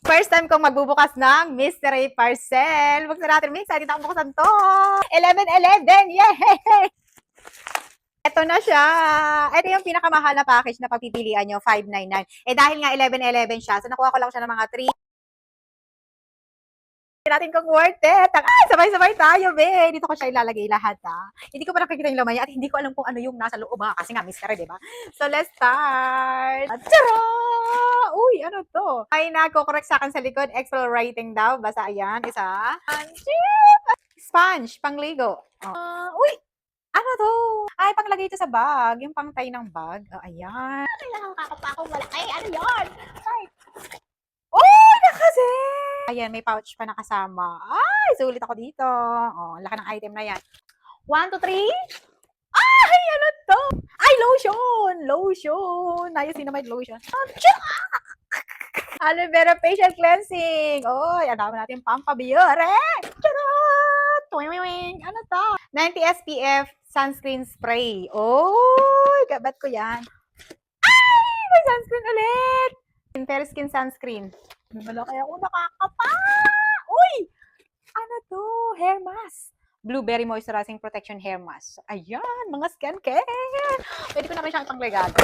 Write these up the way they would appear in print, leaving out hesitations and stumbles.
First time kong magbubukas ng mystery parcel. Buksan natin, Miss. Excited akong buksan to. 11-11! Yay! Ito na siya. Ito yung pinakamahal na package na pagpipilian nyo, 599. Dahil nga 11-11 siya, so nakuha ko lang siya ng mga 3. Natin kung worth it. Sabay-sabay tayo, be. Dito ko siya ilalagay lahat, ha. Hindi ko pa nakikita yung laman niya at hindi ko alam kung ano yung nasa loob, ha. Kasi nga, mystery, di ba? So, let's start. Tara! Uy, ano to? Ay, nagko-correct sa akin sa likod. Excel writing daw. Basta, ayan. Isa. Sponge, pangligo. Uy, ano to? Ay, panglagay ito sa bag. Yung pangtay ng bag. Oh, ayan. Kailangan kakapa akong malaki. Ano yun? Ay. Oh, nakaset! Ayan, may pouch pa nakasama. Ay, sulit ako dito. Oh, laki ng item na yan. 1, 2, 3. Ay, ano to? Ay, lotion! Lotion! Ayusin naman yung lotion. Aloe vera facial cleansing. Oy, ang dami natin pampabiyore. Charot! Twing! Ano to? 90 SPF sunscreen spray. Oy, gabat ko yan. Ay, may sunscreen ulit. Fair skin sunscreen. Wala kaya ako nakakapa. Uy! Ano to? Hair mask. Blueberry Moisturizing Protection Hair Mask. Ayan, mga skincare. Pwede ko na rin siyang ipanglegado.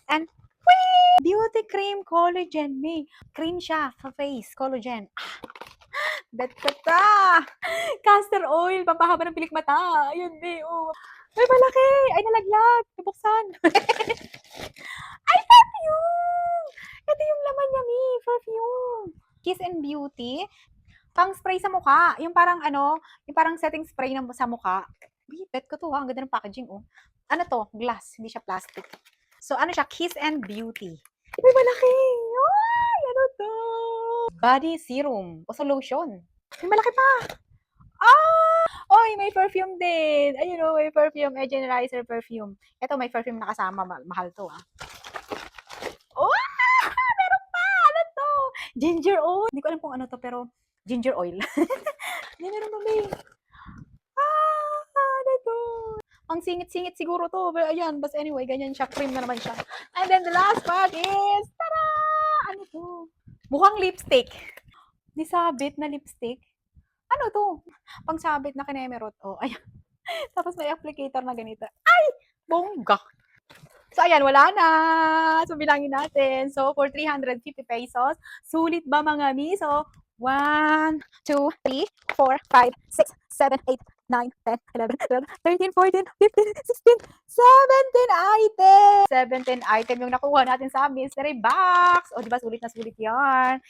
And, whee! Beauty Cream Collagen Me. Cream siya for face. Collagen. Bet ka ta. Castor oil. Pampahaba ng pilik mata. Ayun, be. Oh. Ay, malaki. Ay, nalaglag. Nabuksan. Ay, perfume! Ito yung laman niya, Mi. Perfume. Kiss and Beauty. Pang spray sa mukha. Yung parang yung parang setting spray na sa mukha. Bet ko to ha. Ang ganda ng packaging, oh. Ano to? Glass. Hindi siya plastic. So, ano siya? Kiss and Beauty. May malaki. Ay, ano to? Body serum. O so, lotion. May malaki pa. Ah! Oy, may perfume din. Ayun o, may perfume. Generizer perfume. Ito, may perfume na kasama. Mahal to, ah. Oh! Meron pa! Ano to? Ginger oil. Hindi ko alam kung ano to, pero ginger oil. Hindi, meron pa, may. Ano to? Ang singit-singit siguro to. But ayan, but anyway, ganyan siya. Cream na naman siya. And then the last part is, tada! Ano to? Mukhang lipstick. Nisabit na lipstick. Ano to? Pangsabit na kinemerot. Oh, ayan. Tapos may applicator na ganito. Ay! Bongga! So, ayan, wala na. So, bilangin natin. So, for 350 pesos, sulit ba mga mi? So, 1, 2, 3, 4, 5, 6, 7, 8, 9, 10, 11, 12, 13, 14, 15, 16, 17 items. 17 item yung nakuha natin sa mystery box. O, di ba, sulit na sulit yan.